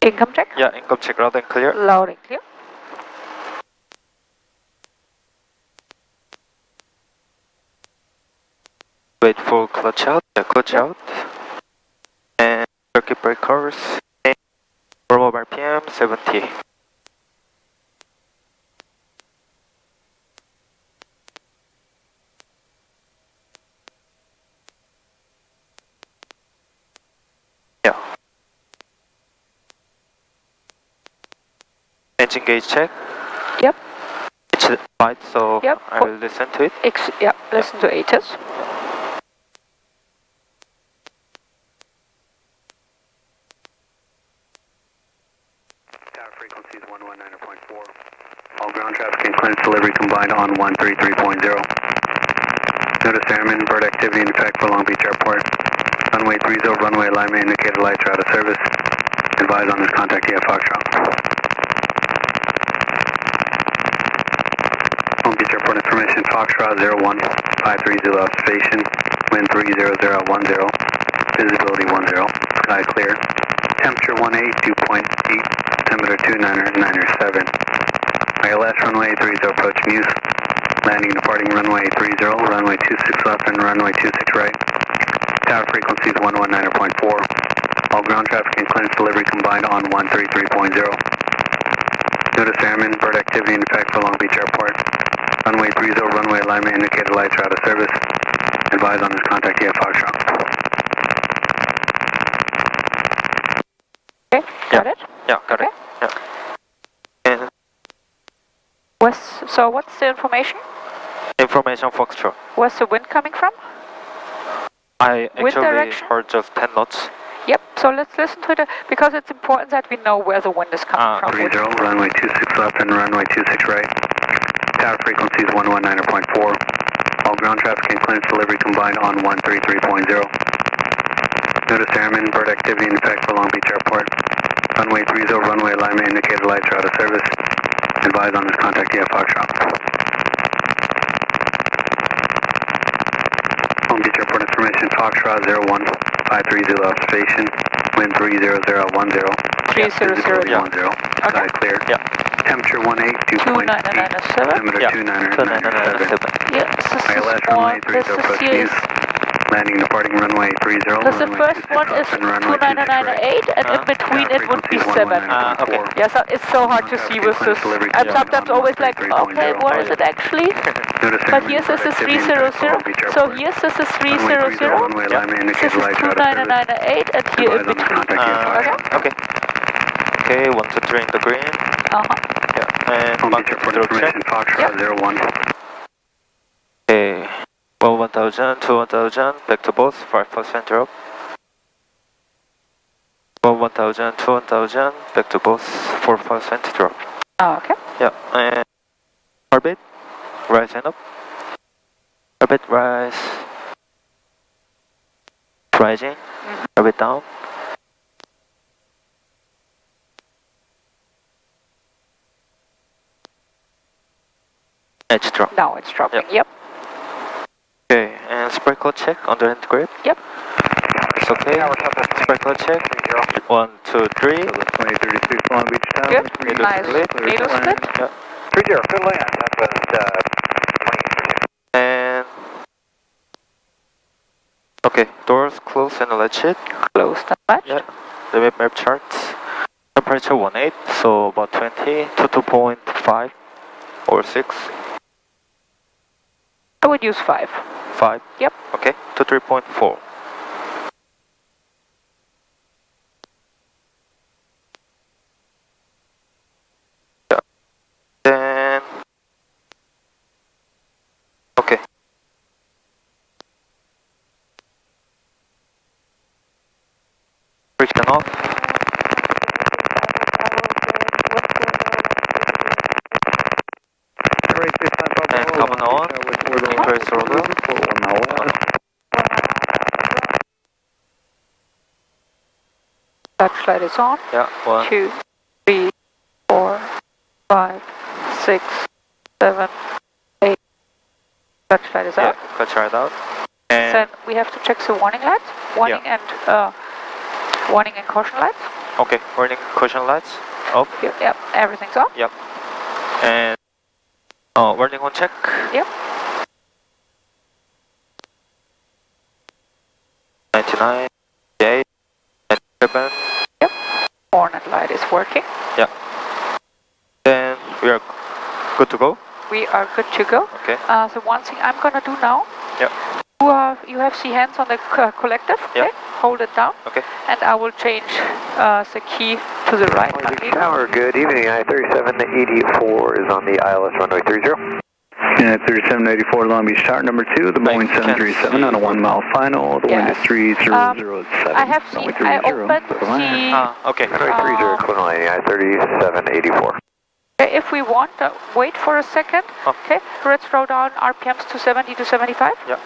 Income check? Yeah, income check loud and clear. Loud and clear. Wait for clutch out. Yeah, clutch out. And circuit breakers. And warm up RPM 70. Yeah. Engine gauge check. Yep. It's right, so Yep. I will listen to it. Yeah, listen to ATIS. Tower frequencies 119.4. All ground traffic and clearance delivery combined on 133.0. Notice airman bird activity in effect for Long Beach Airport. Runway 30, runway alignment indicator lights are out of service. Advise on this contact EF Foxtrot. Long Beach Airport information, Foxtrot 01530 observation, wind 30010, visibility 10, sky clear. Temperature 18, dew point 8, altimeter 2997. ILS runway 30 approach Muse. Landing departing runway 30, runway 26 left and runway 26 right. Tower frequencies 119.4. All ground traffic and clearance delivery combined on 133.0. Notice airman bird activity in effect for Long Beach Airport. Runway 30, runway alignment indicator lights are out of service. Advise on this contact EF Foxtrot. Okay, got it? Yeah, got it. Yeah. And So what's the information? information Foxtrot. Where's the wind coming from? I Wind actually direction? heard just 10 knots. Yep, so let's listen to it because it's important that we know where the wind is coming from. 30, runway 26 left and runway 26 right. Tower frequencies 119.4. All ground traffic and clearance delivery combined on 133.0. Notice airman bird activity in effect for Long Beach Airport. Runway 30, runway alignment indicator lights are out of service. Advise on this contact EF Foxtrot. Long Beach Airport information, Foxtrot 01530 observation, wind 30010, 300, yeah. 10, sky clear. Yeah. Temperature 18, dew point 8, 2997. altimeter Yeah. 2997. Yeah, this is ILS more, runway 30 this is approach here Muse. Landing departing runway 30, because the runway first 26 one is left and runway 26 right. 2998 and in between Tower it would be frequencies 7. 119.4. Okay. Yes, it's so hard to see with this. I'm sometimes always like, okay, where is it actually? Notice But airman here's this is bird activity in effect for Long Beach 300, so Airport. here's this is Runway 30, 300, runway alignment this indicator is lights are out of service. 2998 and here in Advise on this between. contact EF Foxtrot. Okay. Okay, 1, 2, 3 in the green. Yeah, and Long Beach market Airport stroke check. information, Foxtrot 01. Okay, 1000 to 1000, back to both, 5% drop. 1000 to 1000, back to both, 4% drop. Oh, okay. Yeah, and orbit, rise and up. Orbit, rise. Rising, orbit down. Edge drop. Now it's dropping, yep. Okay, and sprinkle check on the end grip. Yep. It's okay. Sprinkle check. 1, 2, 3. 2036 Long Beach Tower. Good. Needle Nice. split. Needle split. Yeah. 30, good land. That was And okay, doors closed and latched. Closed and latched. Yeah. The map charts. Temperature 18, so about 20 to 2.5 or 6. I would use 5. 5. Yep. Okay, to 3.4. Yeah. Then okay. Friction off. And carbon on. Increase throttle. Touch light is on. Yeah, 1. 2, 3, 4, 5, 6, 7, 8. Touch light is Yeah, out. cut right out. And Then we have to check the warning lights. Warning and Warning and caution lights. Okay, warning caution lights off. Yep, everything's off. Yep. And warning on check. Yep. 99, 8, 97. Yep. Hornet light is working. Yeah. Then we are good to go. We are good to go. Okay. So one thing I'm gonna do now. Yep. You have the hands on the collective. Okay. Yep. Hold it down. Okay. And I will change the key to the right. Tower, good evening. I-3784 is on the ILS runway 30. Yeah, 3784 Long Beach Tower, number 2, the Boeing 737 on a 1 mile final. The wind is 3007. I have seen, I opened the... Okay. Runway 30, Clinton Lane, I-3784. If we want, wait for a second. Okay, let's throw down RPMs to 70 to 75. Yeah.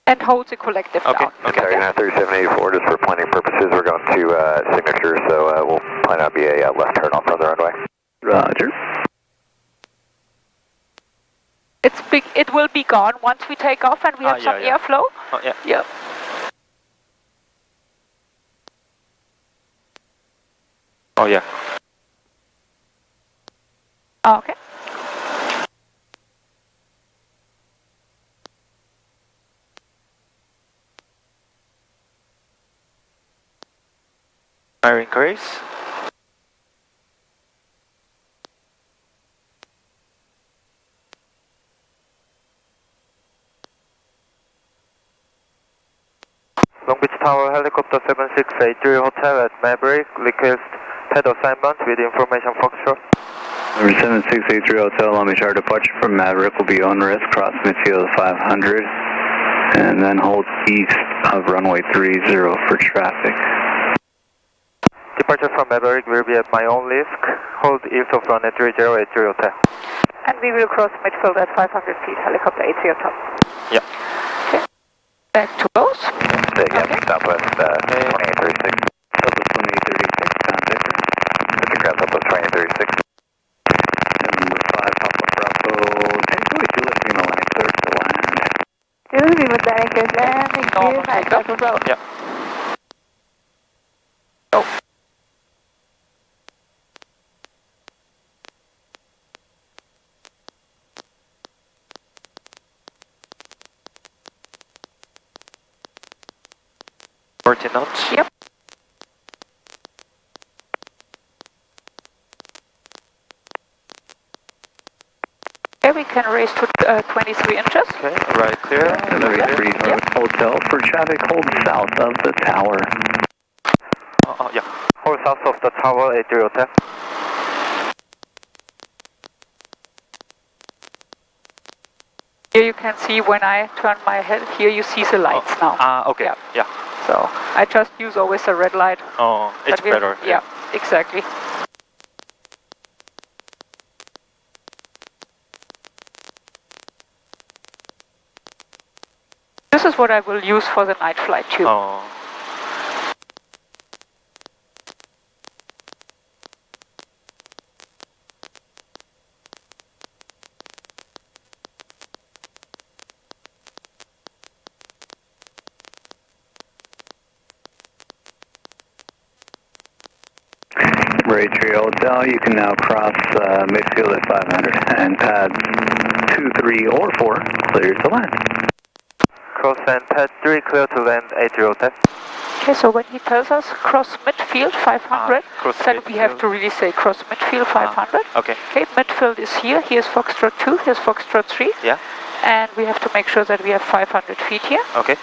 And hold the collective down. Okay, I-3784, just for planning purposes, we're going to signature, so we'll plan out be a left turn off on the runway. Roger. It's big. It will be gone once we take off and we have some airflow. Oh, yeah. Yep. Oh, yeah. Okay. Fire increase. Long Beach Tower, helicopter 7683 Hotel at Maverick, request head assignment with information Foxtrot. Number 7683 Hotel, Long Beach, our departure from Maverick will be on risk, cross midfield 500, and then hold east of runway 30 for traffic. Departure from Maverick will be at my own risk, hold east of runway 3080 Hotel. And we will cross midfield at 500 feet, helicopter 83 on top. Yeah. Okay. Back to both. Yeah, Southwest 2836. Southwest 2836, contact. Pacific Ground Southwest 2836. Number 5, Papa Bravo, takeaway to Lima Line, clear to land. Lima Line, landing, clear, Papa Bravo. Yeah. Oh. knots. Yep. Okay, we can raise to 23 inches. Okay, right clear. Hotel for traffic, hold south of the tower. Yeah. Hold south of the tower, 80 hotel. Here you can see when I turn my head, here you see the lights now. Okay, yeah. So I just use always a red light. Oh, it's better. Yeah, exactly. This is what I will use for the night flight too. Oh. Raytree Hotel, you can now cross midfield at 500 and pads 2, 3, or 4 clear to land. Cross and pad 3 clear to land 80 hotel. Okay, so when he tells us cross midfield 500, then we have to really say cross midfield 500. Okay. Okay, midfield is here. Here's Foxtrot 2, here's Foxtrot 3. Yeah. And we have to make sure that we have 500 feet here. Okay.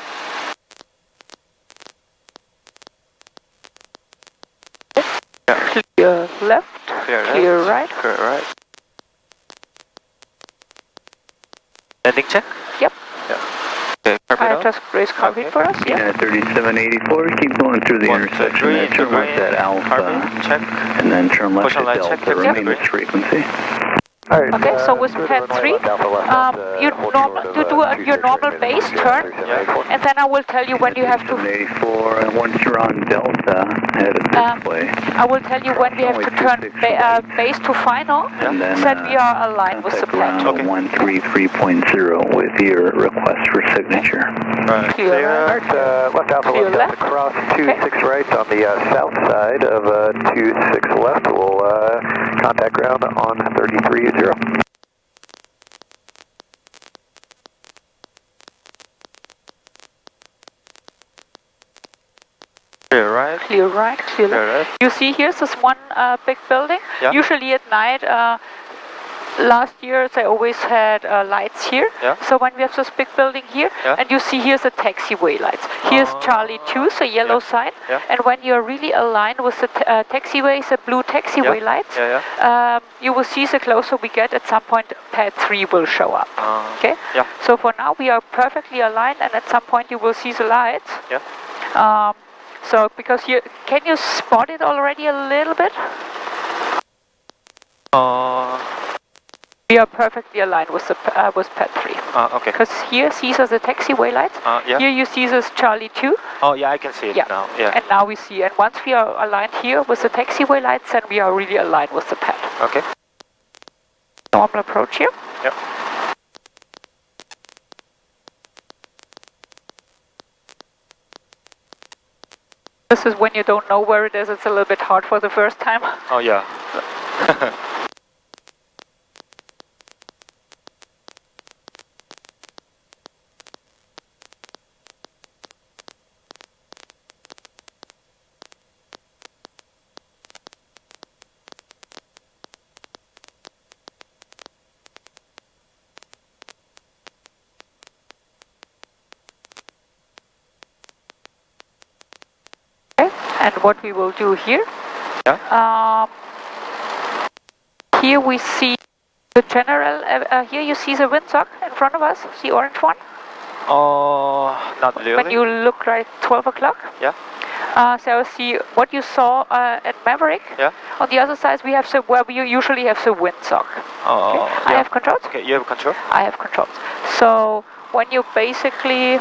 Clear left, clear right. Clear right. Landing check? Yep. Yeah. Okay, I just raised carbine for us, yeah. Yeah, 3784, keep going through the intersection there, turn left at Alpha, check. and then turn left Caution at light check, Delta, yep. remain this frequency. Alright, Okay, so with pad 3, you do your normal base turn, and then I will tell you when you have to... A4, once you're on Delta, head this way. I will tell you when we have to turn base to final, And then, so we are aligned with the pad. Okay. 133.0 with your request for signature. Right. Clear right. Alright, left alpha, Clear left left. across 26 right on the south side of 26 left. We'll contact ground on 33.0. Clear right. Clear right, clear left. left. You see here's this one big building. Yeah. Usually at night, last year they always had lights here. Yeah. So when we have this big building here, Yeah. and you see here's the taxiway lights. Here's Charlie 2, so yellow Yeah. sign. Yeah. And when you're really aligned with the taxiways, the blue taxiway lights, you will see the closer we get, at some point pad 3 will show up. Okay? Yeah. So for now we are perfectly aligned, and at some point you will see the lights. Yeah. So because here, can you spot it already a little bit? We are perfectly aligned with the with pad 3. Okay. Because here, these are the taxiway lights. Yeah. Here you see this Charlie 2. Oh, yeah, I can see it now. Yeah. And now we see, and once we are aligned here with the taxiway lights, then we are really aligned with the pad. Okay. Normal approach here. Yep. This is when you don't know where it is, it's a little bit hard for the first time. Oh, yeah. And what we will do here, here we see the general, here you see the windsock in front of us, the orange one. Not really. When you look right 12 o'clock. Yeah. So see what you saw at Maverick. Yeah. On the other side we have the, where we usually have the windsock. I have controls. Okay, you have control? I have controls. So when you basically...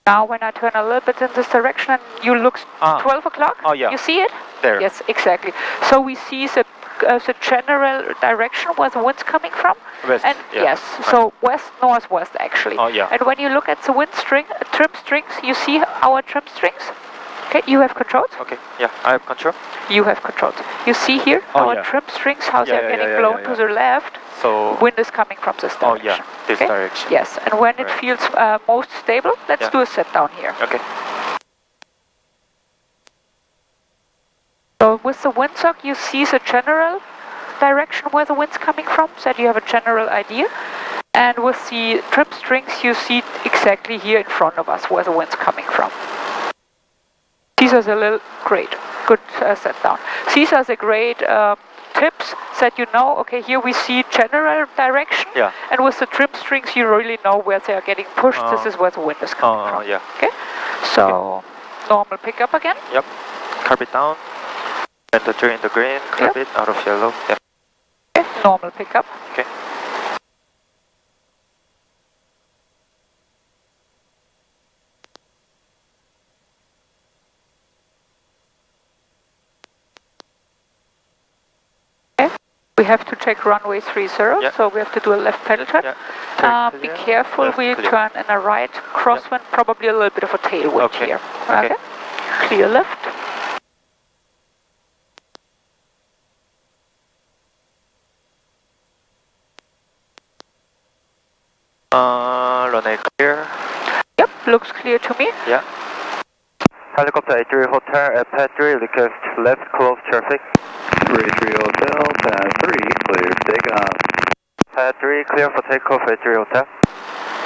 Now when I turn a little bit in this direction and you look 12 o'clock, you see it? There. Yes, exactly. So we see the general direction where the wind's coming from. West, and yes, so west, northwest actually. Oh, yeah. And when you look at the wind string, trim strings, you see our trim strings? Okay, you have controls? Okay, yeah, I have control. You have controls. You see here our trim strings, how they're getting blown to the left. So wind is coming from this direction. Oh, yeah, this direction. Yes, and when it feels most stable, let's do a set down here. Okay. So with the windsock, you see the general direction where the wind's coming from, so that you have a general idea. And with the trim strings, you see exactly here in front of us where the wind's coming from. These are the little, good set down. These are the great tips that you know, okay, here we see general direction, and with the trim strings you really know where they are getting pushed, this is where the wind is coming from. Yeah. Okay, so normal pickup again. Yep, carb it down, enter in the green, carb it out of yellow. Yeah. Okay, normal pickup. Okay. We have to check runway 30, so we have to do a left pedal turn. Be careful, we turn in a right crosswind, probably a little bit of a tailwind here. Okay. Clear left. Runway clear. Yep, looks clear to me. Yeah. Helicopter 83 Hotel at pad 3, request left close traffic. 83 Hotel, pad 3, clear takeoff. Pad 3, clear for takeoff, 83 Hotel.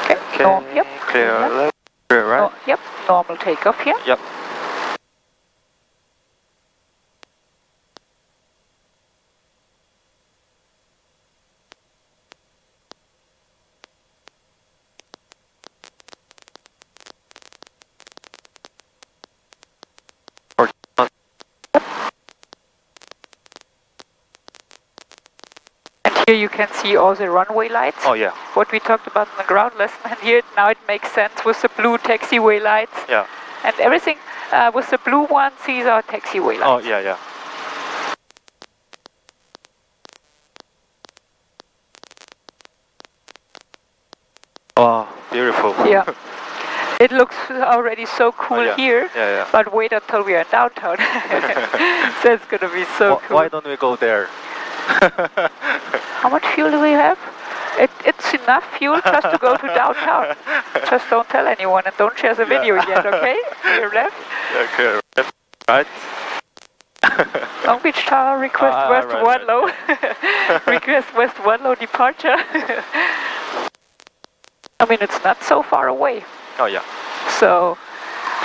Okay, yep. Clear left, clear right. Yep, normal takeoff here. Yep. Here you can see all the runway lights. Oh yeah. What we talked about in the ground lesson, and here now it makes sense with the blue taxiway lights. Yeah. And everything with the blue ones, these are taxiway lights. Oh yeah, yeah. Oh, beautiful. Yeah. It looks already so cool here, but wait until we are in downtown. So it's going to be so cool. Why don't we go there? How much fuel do we have? It's enough fuel just to go to downtown. Just don't tell anyone and don't share the video yet, okay? Clear left. Okay, right. Long Beach Tower, request West Wadlow. Request West Wadlow departure. I mean, it's not so far away. Oh yeah. So,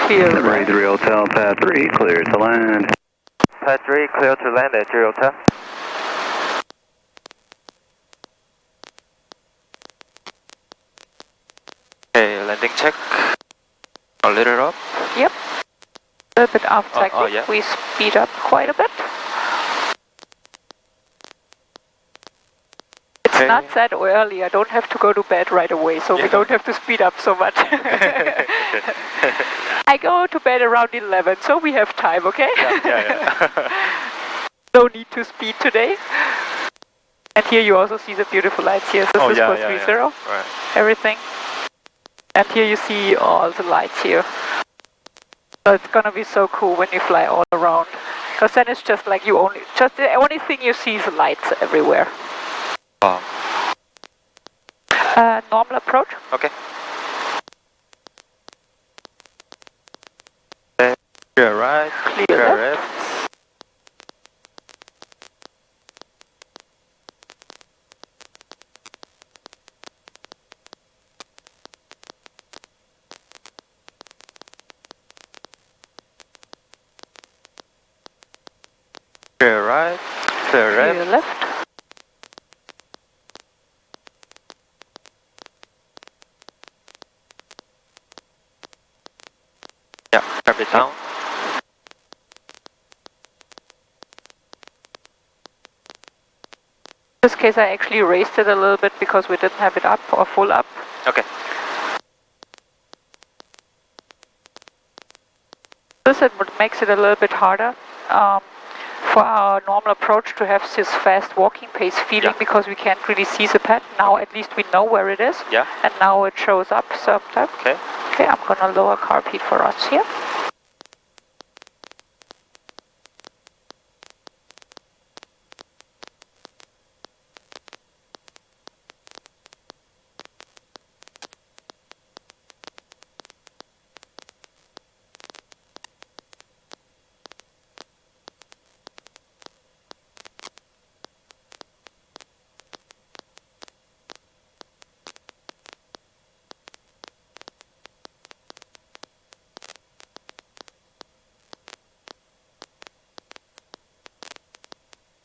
clear. 3 Hotel, pad 3, clear to land. Pad 3, clear to land at 3 Hotel. Okay, landing check. A little up. Yep. A little bit off cycling. Yeah. We speed up quite a bit. It's not that early. I don't have to go to bed right away, so we don't have to speed up so much. I go to bed around 11, so we have time, okay? No need to speed today. And here you also see the beautiful lights here. So this is for 30. Right. Everything. And here you see all the lights here. So it's gonna be so cool when you fly all around. Because then it's just like the only thing you see is the lights everywhere. Wow. Normal approach. Okay. Clear right. Clear left. Clear right. Clear left. Clear left. Yeah, drop it down. In this case I actually raised it a little bit because we didn't have it up or full up. Okay. This makes it a little bit harder for our normal approach to have this fast walking pace feeling because we can't really see the pad. Now at least we know where it is. Yeah. And now it shows up sometimes. Okay. Okay, I'm gonna lower carb heat for us here.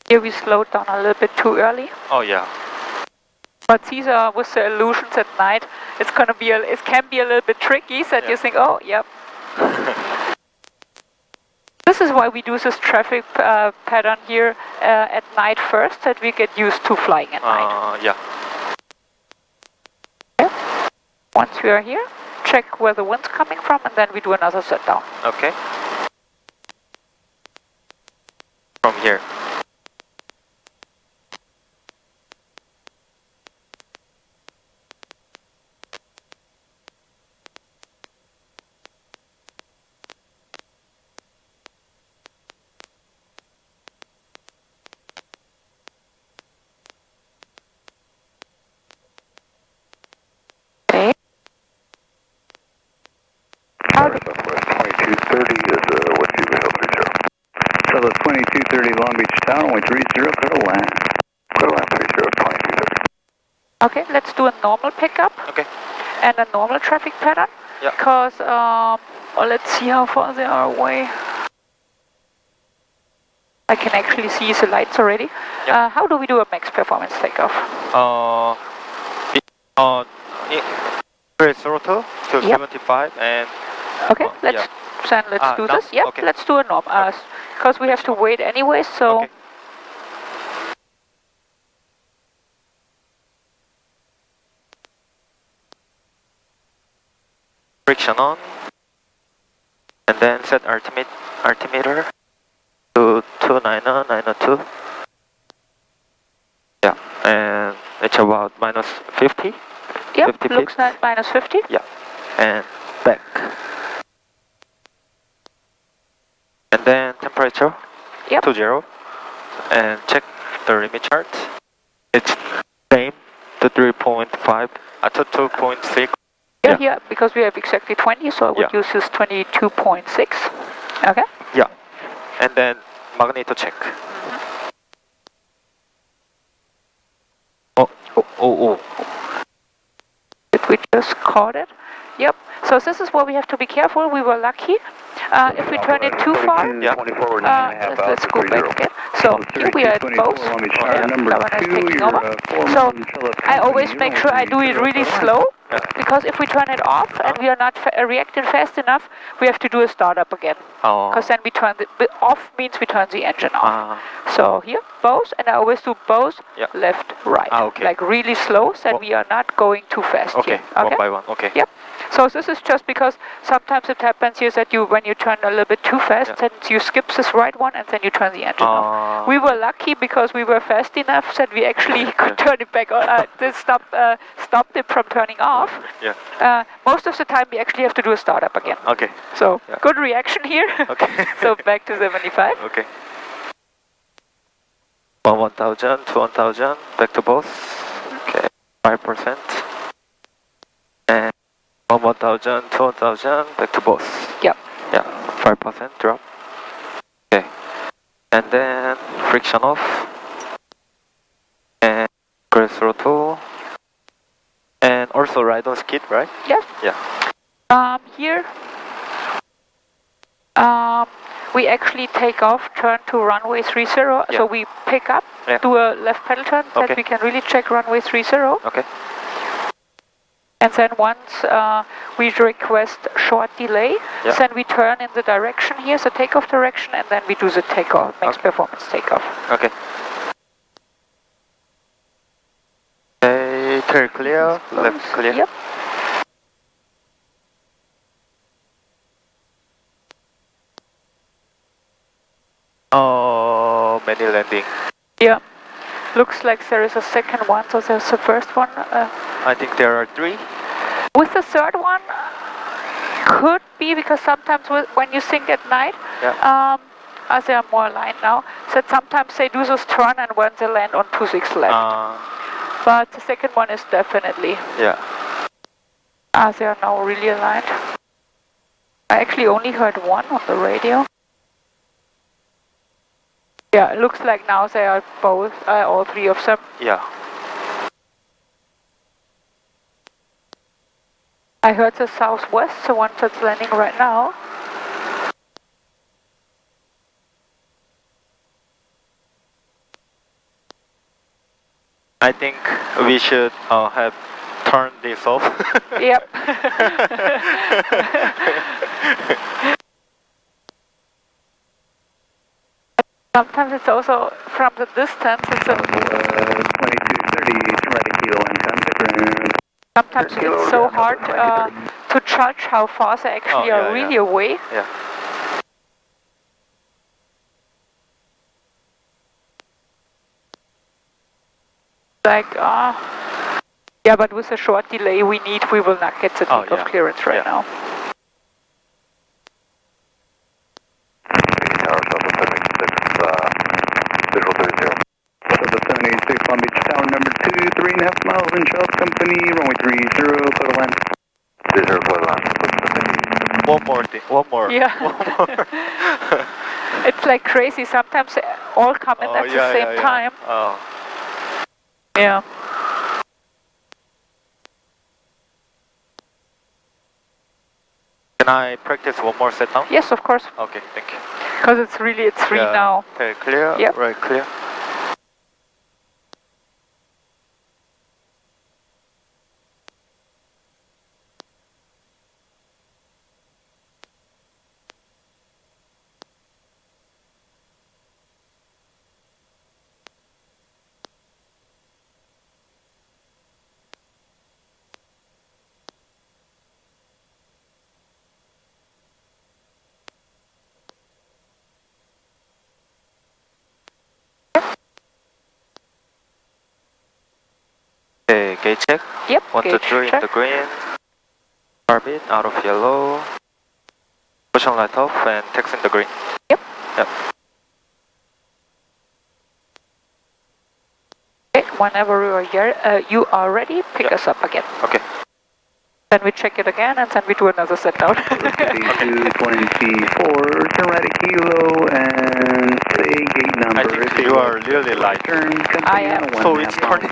Here we slowed down a little bit too early. Oh yeah. But these are with the illusions at night. It can be a little bit tricky. So that you think, oh, yep. This is why we do this traffic pattern here at night first, that we get used to flying at night. Yeah. Okay. Once we are here, check where the wind's coming from, and then we do another set down. Okay. From here. So the 2230 Long Beach Tower, only 30, clear to land. Clear to land 30, 2230. Okay, let's do a normal pickup. Okay. And a normal traffic pattern. Yeah. Because, well, let's see how far they are away. I can actually see the lights already. Yeah. How do we do a max performance takeoff? Press throttle to 75 and... Okay, let's do this. Yep, okay. let's do a norm. Because we have to wait anyway, so... Okay. friction on, and then set altimeter to 290, 902. Yeah, and it's about minus 50. Yep, 50 looks feet. like minus 50. Yeah, and back. And then temperature, Yep. 20, and check the limit chart. It's same to 3.5, to 2.6. Yeah, Yeah. here, because we have exactly 20, so I would Yeah. use this 22.6. Okay. Yeah, and then magneto check. Oh. Did we just caught it? Yep. So this is where we have to be careful. We were lucky. If we turn it too far, Yeah. let's go back again. So here we are at both. Governor is taking over. So I always make sure I do it really slow, because if we turn it off and we are not reacting fast enough, we have to do a startup again. Oh. Because then we turn the off means we turn the engine off. Ah. So here, both, and I always do both, Yeah. left, right. Okay. Like really slow, so we are not going too fast Okay. here. One by one. Okay. Yep. So this is just because sometimes it happens here that when you turn a little bit too fast, then you skip this right one and then you turn the engine off. We were lucky because we were fast enough that we actually could turn it back on. This stopped it from turning off. Yeah. Most of the time we actually have to do a startup again. Okay. So good reaction here. Okay. So back to 75. Okay. 1000 to 1000, back to both. Okay. 5%. And 1000 to 1000, back to both. Yep. Yeah. 5% drop. Okay. And then friction off. And cruise throttle. And also ride on skid, right? Yes. Yeah. Here, we actually take off, turn to runway 30, so we pick up, do a left pedal turn, that we can really check runway 30. Okay. And then once we request short delay, then we turn in the direction here, the takeoff direction, and then we do the takeoff, max performance takeoff. Okay. Okay, tail clear, left clear. Yep. Oh, many landing. Yeah. Looks like there is a second one, so there's the first one. I think there are 3. With the third one, could be because sometimes when you sink at night, as they are more aligned now, that sometimes they do this turn and when they land on 26 left. But the second one is definitely. Yeah. As they are now really aligned. I actually only heard one on the radio. Yeah, it looks like now they are both, all 3 of them. Yeah. I heard the southwest, the one that's landing right now. I think we should have turned this off. Yep. Sometimes it's also from the distance. It's 2230, right kilo and sometimes it's so hard to judge how far they actually are really away. Yeah. Like, yeah, but with a short delay we will not get the takeoff clearance right now. Palm Beach Tower number 2, 3.5 miles in Charles Company, runway 30, clear to land. 30, clear to land. One more. Yeah. One more. It's like crazy. Sometimes they all come in at the same time. Oh. Yeah. Can I practice one more set now? Yes, of course. Okay, thank you. Because it's 3 now. Okay, clear. Yep. Right, clear. Okay, gate check. Yep, 1 to gauge 3 in check. the green. Orbit out of yellow. Caution light off and text in the green. Yep. Yep. Okay, whenever you are ready, pick us up again. Okay. Then we check it again and then we do another set down. 224, turn right at Kilo and say gate number. I think you are really light. Turn, I am. So it's turning.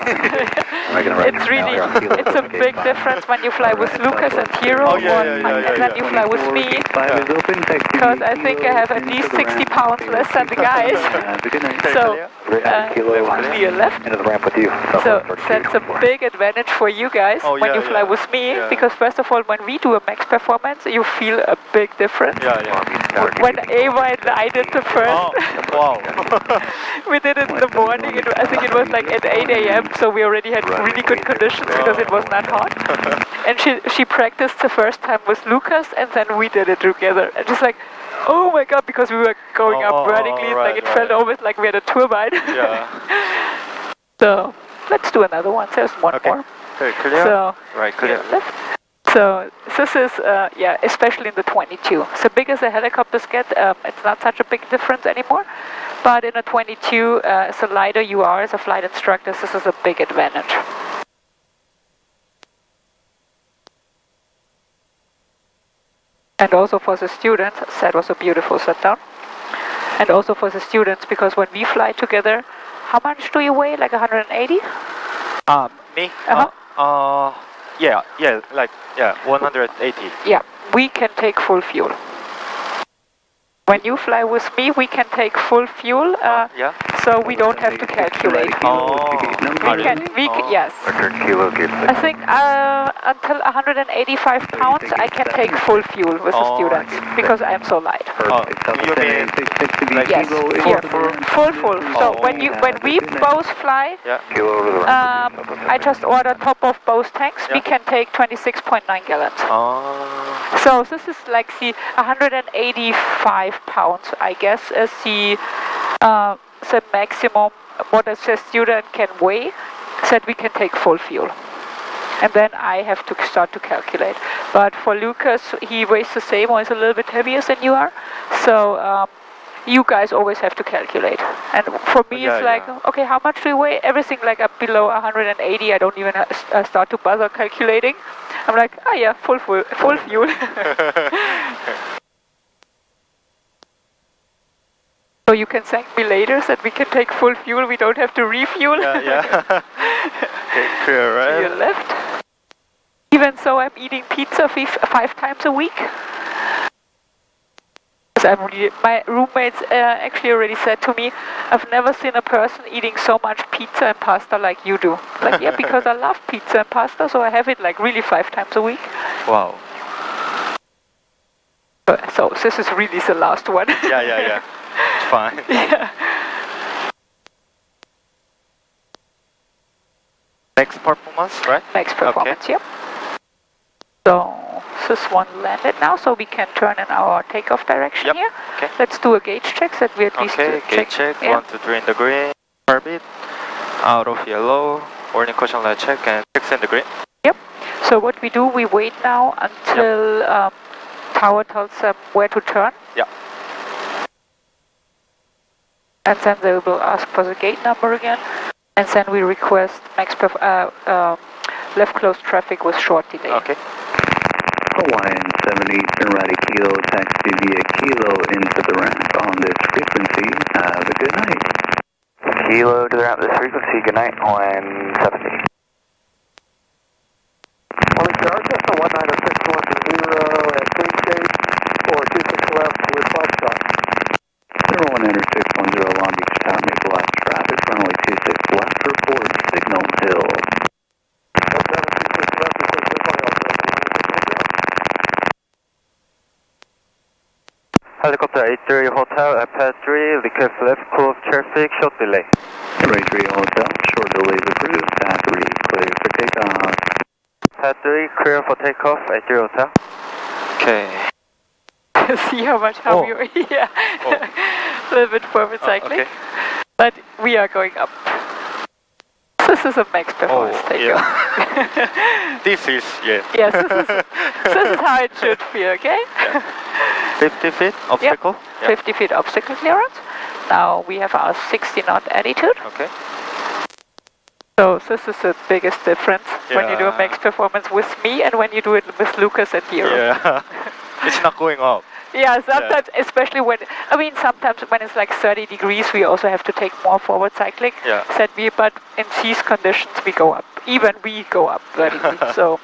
It's really, it's a big difference when you fly with Lucas and Hero Oh, yeah, and then you fly with me. Because I think I have at least 60 pounds less than the guys. So, clear left. Into the ramp with you. So that's a big advantage for you guys when you fly with me, because first of all, when we do a max performance, you feel a big difference. When Ava and I did the first, we did it in the morning. I think it was like at 8 a.m. So we already had really good conditions because it was not hot. And she practiced the first time with Lucas, and then we did it together. And just like, oh my god, because we were going up vertically, like it felt almost like we had a turbine. So let's do another one. There's one more. Okay, clear. So, right, clear. Left. So this is, yeah, especially in the 22. So big as the helicopters get, it's not such a big difference anymore. But in a 22, as a lighter you are as a flight instructor, this is a big advantage. And also for the students, that was a beautiful set down. And also for the students, because when we fly together, how much do you weigh? Like 180? Me? Uh-huh. Like 180. Yeah, we can take full fuel. When you fly with me, we can take full fuel, so we don't have to calculate. Yes. I think until 185 pounds, I can take full fuel with the students, because I'm so light. You mean like Yes, here, full. So when we both fly, I just order top of both tanks, we can take 26.9 gallons. So this is like the 185 pounds, I guess, is the maximum what a student can weigh, so that we can take full fuel. And then I have to start to calculate. But for Lucas, he weighs the same or is a little bit heavier than you are. So you guys always have to calculate. And for me, it's like, okay, how much do you weigh? Everything like up below 180, I don't even start to bother calculating. I'm like, oh yeah, full fuel. So you can thank me later that we can take full fuel, we don't have to refuel. Okay, clear, right? To your left. Even so, I'm eating pizza 5 times a week. My roommates actually already said to me, I've never seen a person eating so much pizza and pasta like you do. Like, yeah, because I love pizza and pasta, so I have it like really 5 times a week. Wow. So this is really the last one. Yeah. It's fine. Yeah. Next performance, right? Next performance, yep. So this one landed now, so we can turn in our takeoff direction here. Okay. Let's do a gauge check so that we at least gauge check. 1 to 3 in the green. Orbit out of yellow. Warning caution light check and 6 in the green. Yep. So what we do, we wait now until tower tells them where to turn. Yeah. And then they will ask for the gate number again. And then we request left close traffic with short delay. Okay. Hawaiian 70, turn right at Kilo, taxi via Kilo into the ramp on this frequency. Have a good night. Kilo to the ramp, this frequency, good night, Hawaiian 70. Cessna 19610 at State State, or 26 left with Foxtrot. 19610 Long Beach Town, Maple Ave traffic, runway 26 left, report Signal Hill. Helicopter 83 Hotel at pad 3, request left close traffic, short delay. 83 Hotel, short delay approved, pad 3 clear for takeoff. Pad 3 clear for takeoff, 83 Hotel. Okay. See how much you are. Yeah. A little bit forward cycling. Okay. But we are going up. This is a max performance takeoff. Yeah. This is, yeah. Yes, this is how it should feel, okay? Yeah. 50 feet obstacle? Yep. 50 feet obstacle clearance. Now we have our 60 knot attitude. Okay. So this is the biggest difference when you do a max performance with me and when you do it with Lucas and Hero. Yeah. It's not going up. Yeah, sometimes, especially when, sometimes when it's like 30 degrees, we also have to take more forward cycling. Yeah. But in these conditions, we go up. Even we go up 30 degrees, so.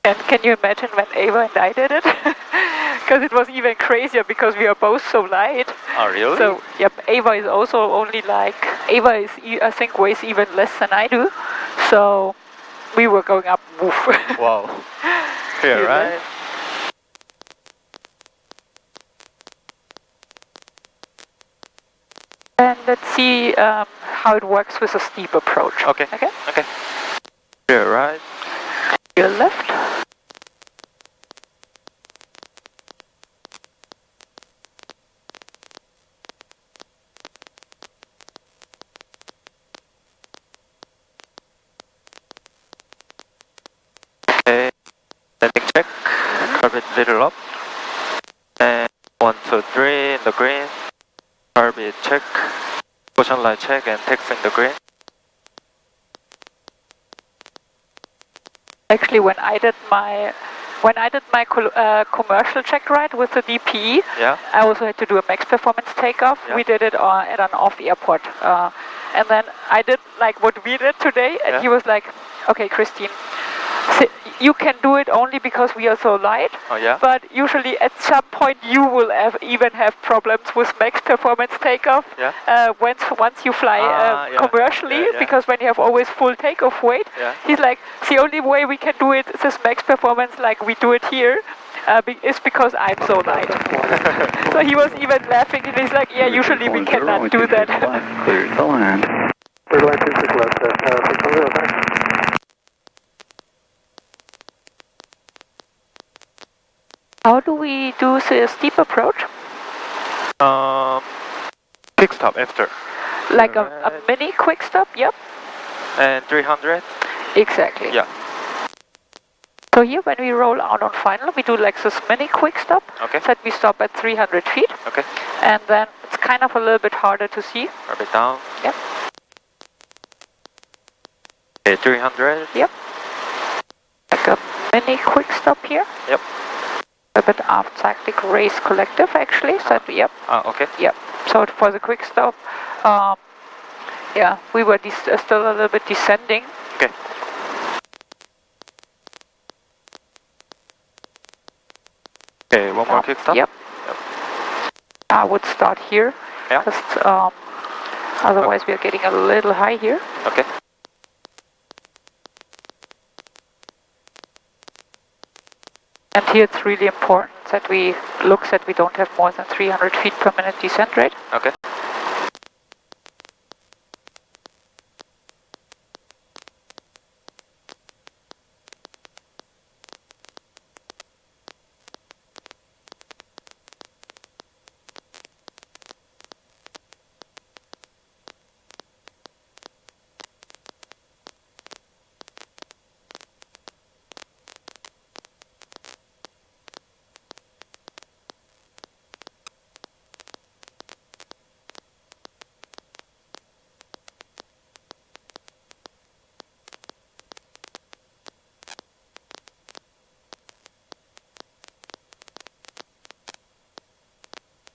And can you imagine when Ava and I did it? Because it was even crazier because we are both so light. Oh, really? So, yep, Ava is also only like, Ava is, I think, weighs even less than I do. So, we were going up, woof. Wow. Here, right? And let's see how it works with a steep approach. Okay. Okay? Okay. Here, right? Your left. Okay. Landing check. Curve it little up. And 1, 2, 3 in the green. Curve it check. Motion light check and text in the green. Actually, when I did my commercial check ride with the DPE, Yeah. I also had to do a max performance takeoff. Yeah. We did it at an off airport, and then I did like what we did today, and he was like, "Okay, Christine, you can do it only because we are so light. Oh, yeah? But usually at some point you will even have problems with max performance takeoff. Yeah. Once you fly commercially, because when you have always full takeoff weight, he's like, the only way we can do it, this max performance like we do it here, is because I'm so light." So he was even laughing, and he's like, "Yeah, usually we cannot do that." Clear to land. Clear to land, 26 left, 610. How do we do the steep approach? Quick stop after. Like a mini quick stop, yep. And 300? Exactly. Yeah. So here when we roll out on final, we do like this mini quick stop. Okay. That we stop at 300 feet. Okay. And then it's kind of a little bit harder to see. Curve it down. Yep. Okay, 300. Yep. Like a mini quick stop here. Yep. A bit aft cyclic race collective actually. So yep. Okay. Yep. So for the quick stop, yeah, we were still a little bit descending. Okay. Okay, one more quick stop? Yep. I would start here. Yeah. Just, otherwise we are getting a little high here. Okay. And here it's really important that we don't have more than 300 feet per minute descent rate. Okay.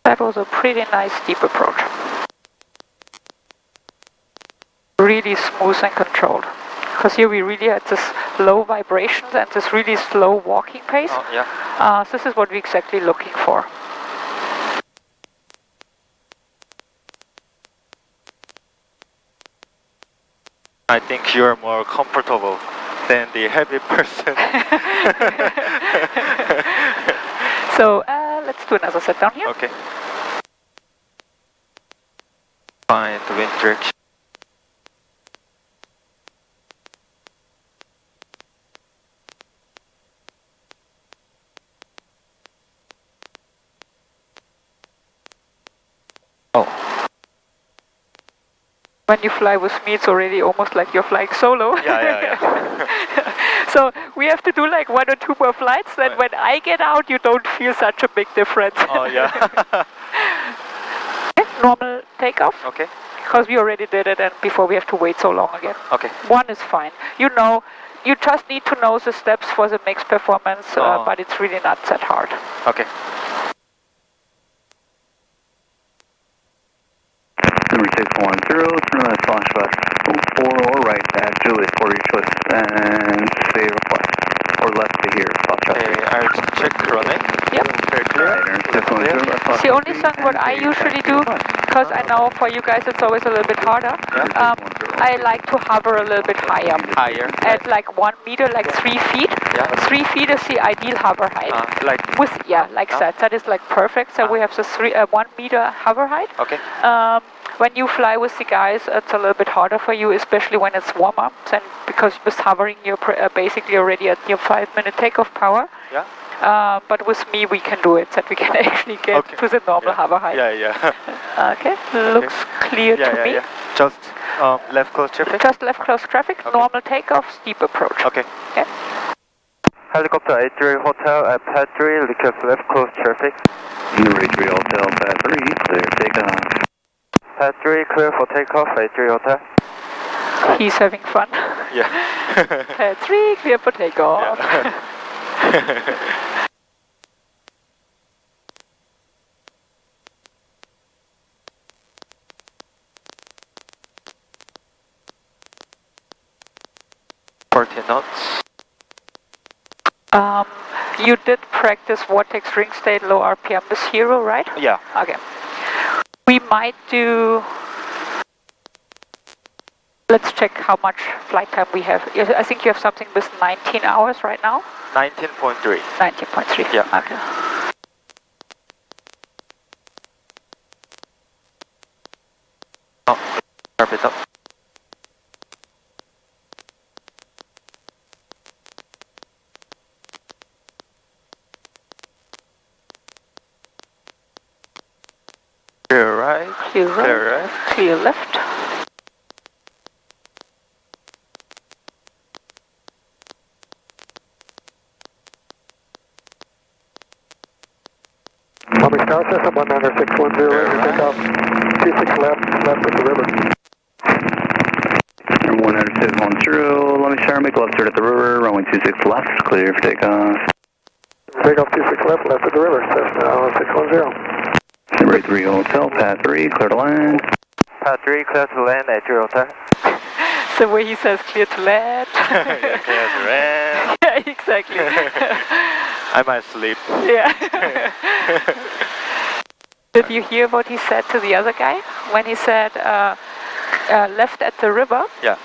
That was a pretty nice steep approach. Really smooth and controlled. Because here we really had this low vibrations and this really slow walking pace. Oh, yeah. This is what we're exactly looking for. I think you're more comfortable than the heavy person. So let's do another set down here. Okay. Find the wind direction. Oh. When you fly with me, it's already almost like you're flying solo. Yeah. So we have to do like 1 or 2 more flights, then Right. when I get out, you don't feel such a big difference. Oh, yeah. Okay, normal takeoff, Okay. because we already did it and before we have to wait so long again. Okay. 1 is fine. You know, you just need to know the steps for the mixed performance, but it's really not that hard. Okay. Number 610, turn left, launch left, 4 or right at Juliet for your choice, and say reply. Or left to here, I'll check running. Yep. Very clear. The only thing what I usually do, because I know for you guys it's always a little bit harder, I like to hover a little bit higher. Higher. At like 1 meter, like 3 feet. Yeah. 3 feet is the ideal hover height. Like. Like that. That is like perfect. So we have the 1 meter hover height. Okay. When you fly with the guys, it's a little bit harder for you, especially when it's warmer. Then because with hovering, you're basically already at your 5-minute takeoff power. Yeah. But with me, we can do it, that we can actually get to the normal hover height. Yeah. Okay, looks clear to me. Yeah. Just left close traffic? Just left close traffic, normal takeoff, steep approach. Okay. Helicopter 83 Hotel at Pad 3, request left close traffic. Number 83 Hotel, Pad 3, clear takeoff. Pad 3 clear for takeoff, 83 Hotel. He's having fun. Yeah. Pad 3, clear for takeoff. Yeah. 40 knots. You did practice vortex ring state low RPM with 0, right? Yeah. Okay. We might do... Let's check how much flight time we have. I think you have something with 19 hours right now? 19.3. 19.3. Yeah. Okay. Oh, carpet up. Clear right. Clear right. Clear right. Clear left. Tommy Star System 19610, takeoff. 26 left at the river. Number 19610, let me start, make left turn at the river, runway 26 left, clear for takeoff. Takeoff 26 left at the river, Cessna 610. Number 83 Hotel, Pad 3, clear to land. Pad 3 clear to land, 83 Hotel. The way he says clear to land. Yeah, clear to land. Yeah, exactly. I might sleep. Yeah. Did you hear what he said to the other guy? When he said left at the river? Yeah.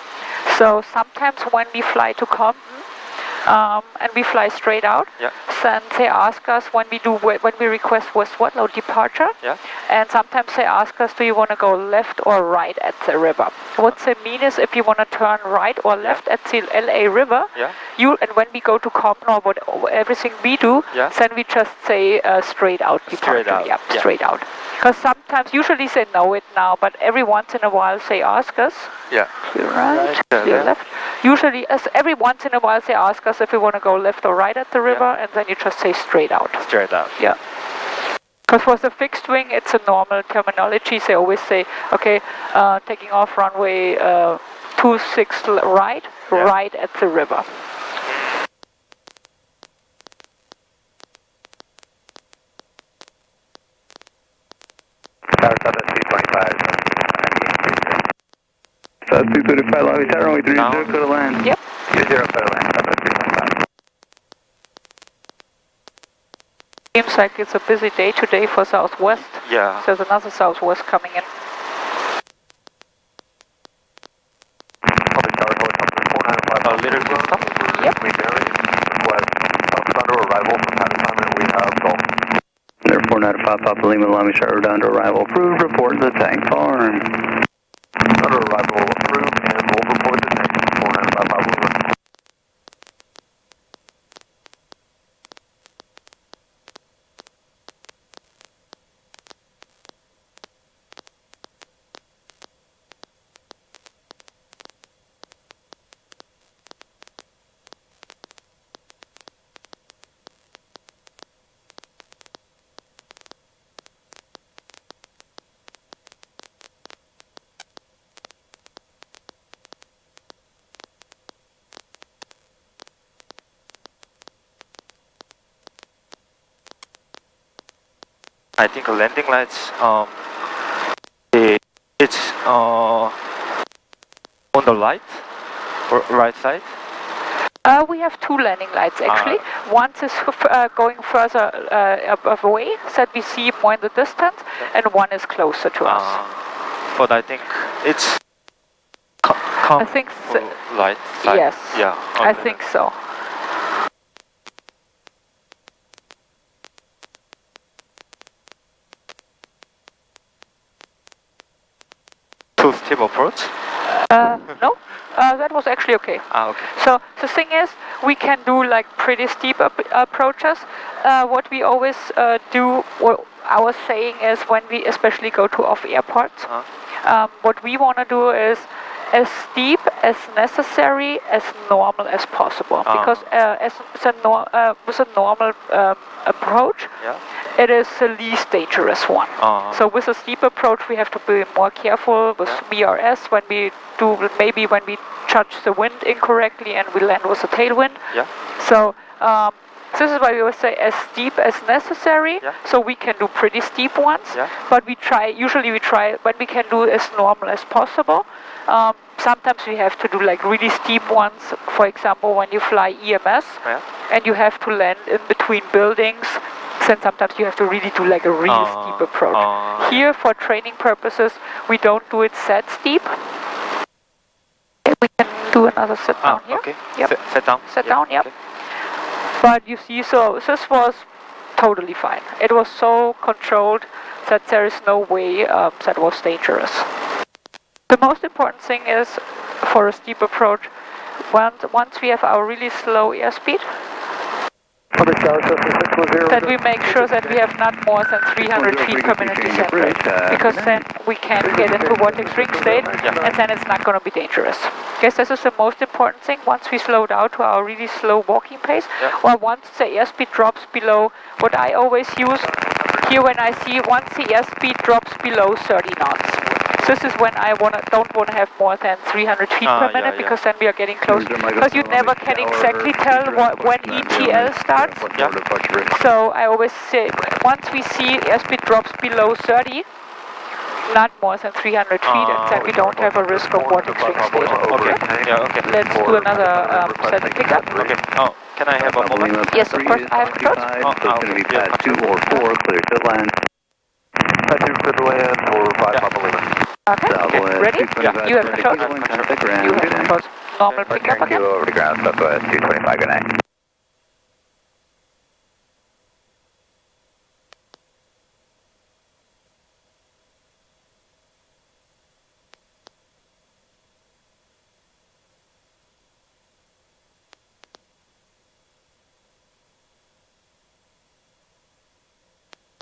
So sometimes when we fly to Compton, and we fly straight out, then they ask us when we request westward low departure, and sometimes they ask us, do you want to go left or right at the river? What they mean is if you want to turn right or left at the LA River, and when we go to Compton or everything we do, then we just say straight out departure. Straight out. Yeah, straight out. Because sometimes, usually they know it now, but every once in a while they ask us. Yeah. Clear right, clear left. Usually, every once in a while they ask us if we want to go left or right at the river, and then you just say straight out. Straight out. Yeah. Because for the fixed wing, it's a normal terminology. They always say, okay, taking off runway 26 right, right at the river. South 235 lobby tower, runway 30, clear to land. Yep. 20, clear to land, South 235. Seems like it's a busy day today for Southwest. Yeah. There's another Southwest coming in. A little bit stop. Yep. There 495 Papa Lima, Lamy Charter down to arrival. Approved, report to the tank farm. Under arrival approved and we'll report the tank 495 Papa Lima. I think landing lights, it's on the right side. We have two landing lights actually. One is going further away, so that we see more in the distance, and one is closer to us. But I think it's I think so. Light side. Yes. Yeah. Okay. I think so. Too steep approach? No, that was actually okay. Okay. So the thing is, we can do like pretty steep approaches. What we always do, what our saying is, when we especially go to off airports, what we want to do is as steep as necessary, as normal as possible. Because with a normal approach, it is the least dangerous one. So with a steep approach, we have to be more careful with VRS when we judge the wind incorrectly and we land with a tailwind. So this is why we always say as steep as necessary. So we can do pretty steep ones, but usually we try when we can do as normal as possible. Sometimes we have to do like really steep ones. For example, when you fly EMS and you have to land in between buildings, then sometimes you have to really do like a really steep approach. Here, for training purposes, we don't do it that steep. We can do another sit down here. Okay. Yep. Sit down. Sit down. Yep. Okay. But you see, so this was totally fine. It was so controlled that there is no way that was dangerous. The most important thing is, for a steep approach, once we have our really slow airspeed, that we make sure that we have not more than 300 feet per minute descent rate, because then we can get into vortex ring state, and then it's not going to be dangerous. Yes, this is the most important thing. Once we slow down to our really slow walking pace, or once the airspeed drops below, what I always use here when I see once the airspeed drops below 30 knots. This is when I don't want to have more than 300 feet per minute, because then we are getting close. Because you never can exactly tell when ETL starts. So I always say, once we see airspeed drops below 30, not more than 300 feet, and then we don't have a risk of vortex ring state. Okay. Let's do another set and pickup. Okay. Oh, can I have a moment? Yes, of course. I have controls. It's going to be pad 2 or 4, clear to land. Pad 2 clear to land for 5 Papa Lima. Okay, ready? You have controls. You have controls. Normal pickup again. Over to ground, Southwest 225, good night.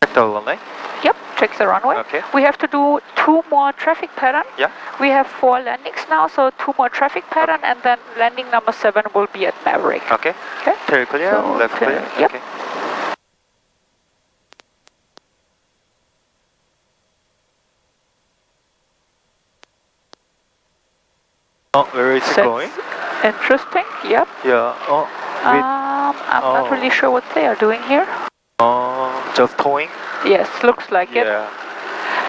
Check the runway. Yep, check the runway. Okay. We have to do 2 more traffic pattern. Yeah. We have 4 landings now, so 2 more traffic pattern, and then landing number 7 will be at Maverick. Okay. Okay. Tail clear, So, left clear. yep. Okay. Oh, where is it That's going? interesting. Yep. Yeah. Oh, I'm not really sure what they are doing here. just towing. Yes, looks like it. Yeah.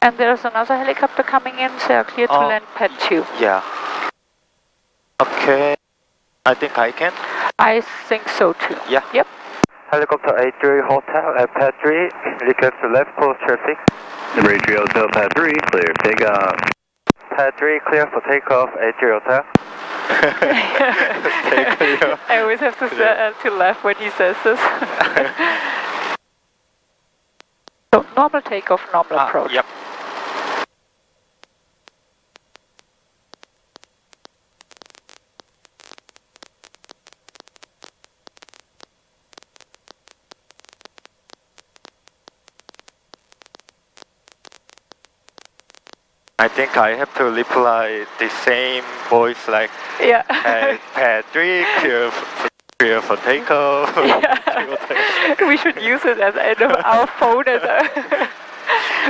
And there's another helicopter coming in, so they are clear to land pad 2. Yeah. Okay. I think I can. I think so too. Yeah. Yep. Helicopter 83 Hotel at pad 3. Request left for traffic. Number 83 Hotel, pad 3, clear, take off. Pad 3 clear for takeoff, 83 Hotel. I always have to laugh when he says this. So normal takeoff, normal approach. Yep. I think I have to reply the same voice like pad 3 clear for takeoff. Yeah. We should use it as our phone as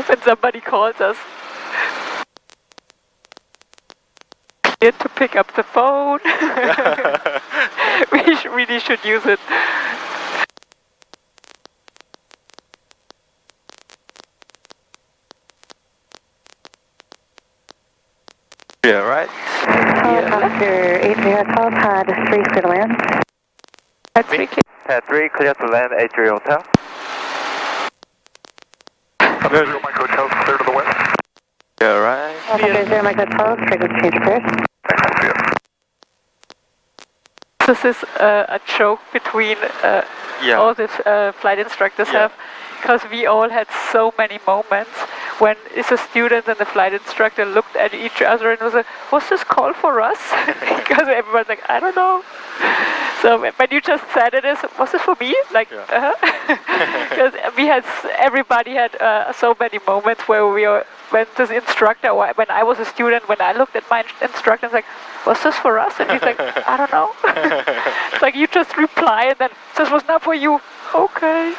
when somebody calls us. Clear to pick up the phone. We really should use it. Hotel, pad 3 clear to land. Pad 3 clear. Pad 3, clear to land, A3 Hotel. Zero Mike Hotel, clear to the west. Yeah, right. Clear 0 Mike Hotel, frequency change appears. This is a joke between all the flight instructors have, because we all had so many moments when it's a student and the flight instructor looked at each other and was like, was this call for us? Because everyone's like, I don't know. So when you just said it, was this for me? Like, because everybody had so many moments where when this instructor, or when I was a student, when I looked at my instructor, and was like, was this for us? And he's like, I don't know. It's like you just reply and then, this was not for you. Okay.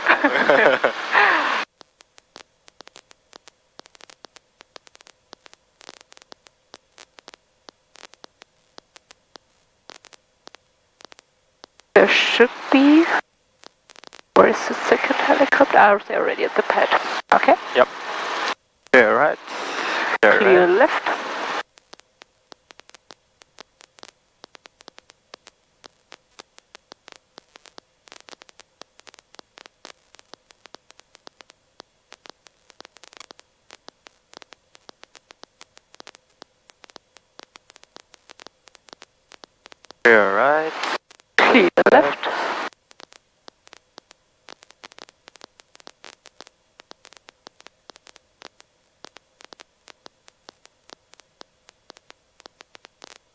There should be. Where is the second helicopter? Oh, they're already at the pad. Okay. Yep. Clear right. Clear left. Clear right. Clear left.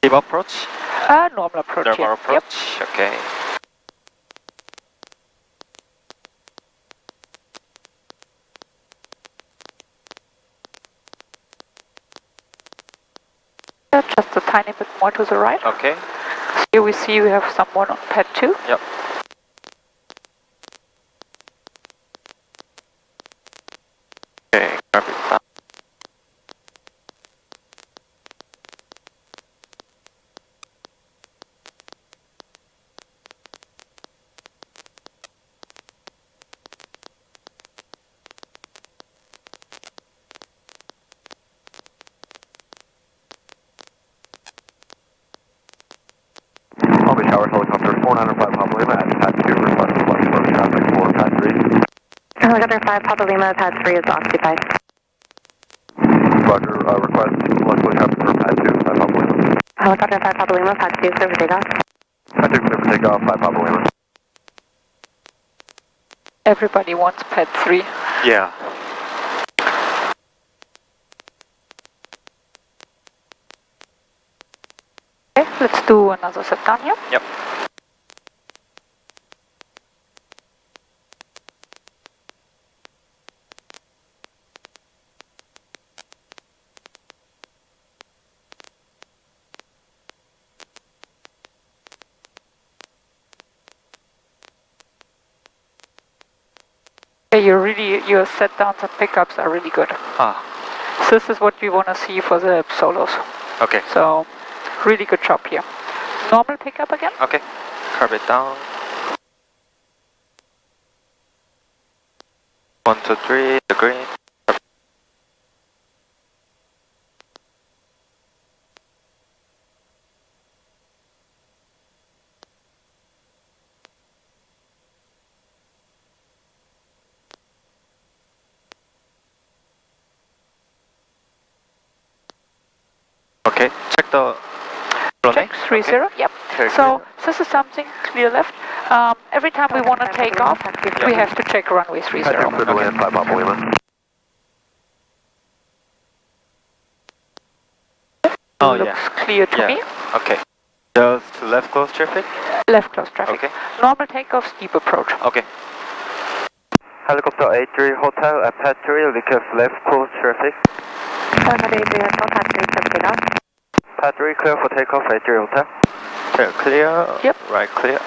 Deep approach. Normal approach. Normal Yep. approach. Okay. Just a tiny bit more to the right. Okay. Here we see we have someone on pad 2. Yep. Okay. Grab it down. Palm Beach Tower helicopter 495 Papa Lima at pad 2, request flush for traffic for pad 3. Helicopter 5 Papa Lima, pad 3 is occupied. Roger, request flush for traffic for pad 2, 5 Papa Lima. Helicopter 5 Papa Lima, pad 2 clear for takeoff. Pad 2 clear for takeoff, 5 Papa Lima. Everybody wants pad 3. Yeah. Okay, let's do another set down here. Yep. Your set downs and pickups are really good. Ah. So this is what we want to see for the solos. Okay. So, really good job here. Normal pickup again. Okay. Curve it down. 1, 2, 3. The green. Okay, check the runway. Check 30, yep. Okay, So this is something clear left. Every time we want to take off, we have to check runway 30. Pad 2 clear to land, 5 Papa Lima. Oh, Looks yeah. clear to me. Okay. Just left close traffic? Left close traffic. Okay. Normal takeoff, steep approach. Okay. Helicopter A3 Hotel at pad 3, request left close traffic. Helicopter 3 Hotel, pad 3 clear for takeoff. Pad 3 clear for takeoff, A3 Hotel. Clear, clear. Yep. Right, clear.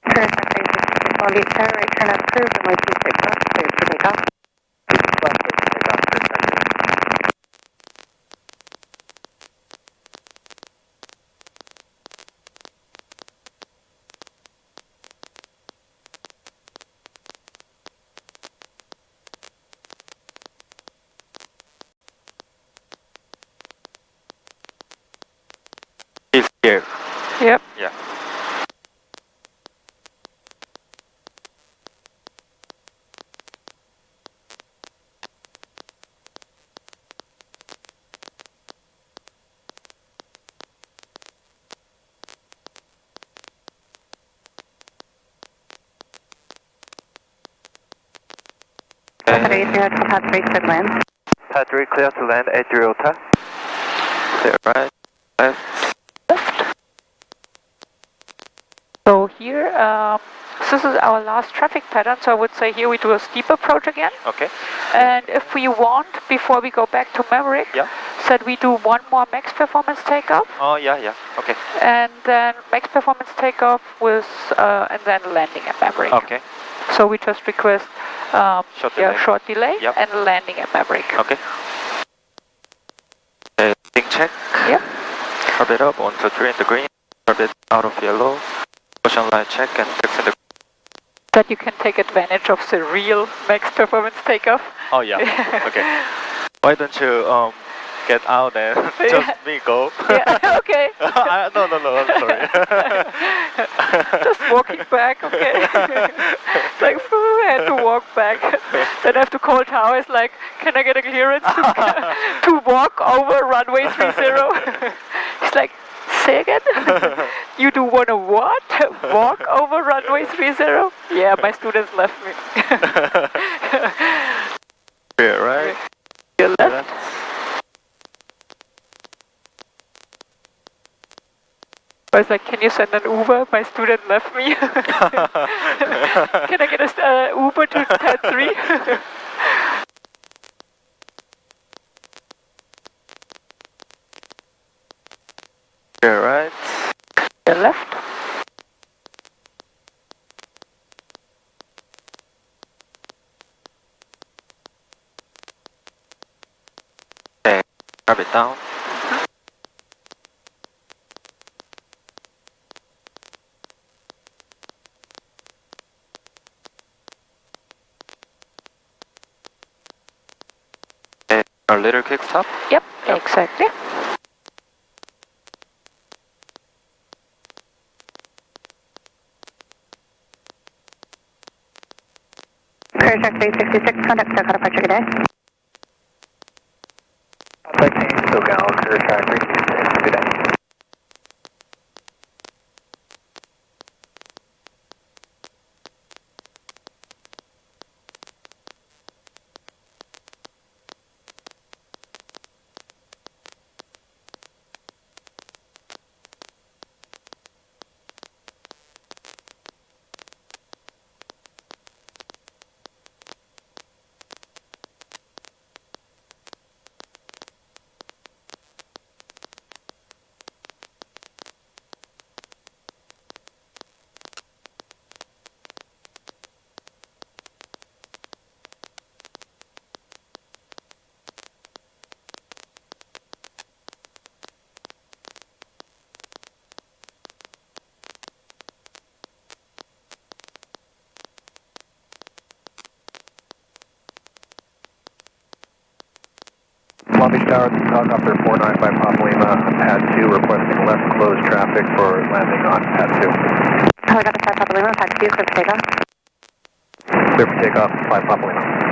Current destination 618 Tower, right turn approved, runway 26 left, cleared for takeoff. Here. Yep. Yeah. Saturday, clear to pad 3 to land. Pad 3 clear to land 80 test. Clear right. Left. So here, this is our last traffic pattern, so I would say here we do a steep approach again. Okay. And if we want, before we go back to Maverick, Yeah. said we do one more max performance takeoff, Oh, yeah, yeah. Okay. and then max performance takeoff with, and then landing at Maverick. Okay. So we just request short delay Yep. and landing at Maverick. Okay. Thing check. Yep. Orbit up, 1, 2, 3 in the green. Orbit out of yellow. Ocean line check and text in the. That you can take advantage of the real max performance takeoff. Oh, yeah. Okay. Why don't you get out and just me go? Yeah, okay. No, I'm sorry. Just walking back, okay. Like, I had to walk back. Then I have to call towers, like, can I get a clearance to walk over runway 30? He's like, say again? You do want to what? Walk over runway 30? Yeah, my students left me. Yeah, right? You left? I was like, can you send an Uber? My student left me. Can I get a Uber to pad 3? Yeah, right? You left? Okay. Grab it down. Our little kickstop. Yep, exactly. Clear check 366, contact Dakota Departure, good day. Contact team, SoCal, clear track 366, good day. Long Beach Tower, this is helicopter 495 Papa Lima on pad 2, requesting left closed traffic for landing on pad 2. Helicopter 5 Papa Lima, pad 2, clear for takeoff. Clear for takeoff, 5 Papa Lima.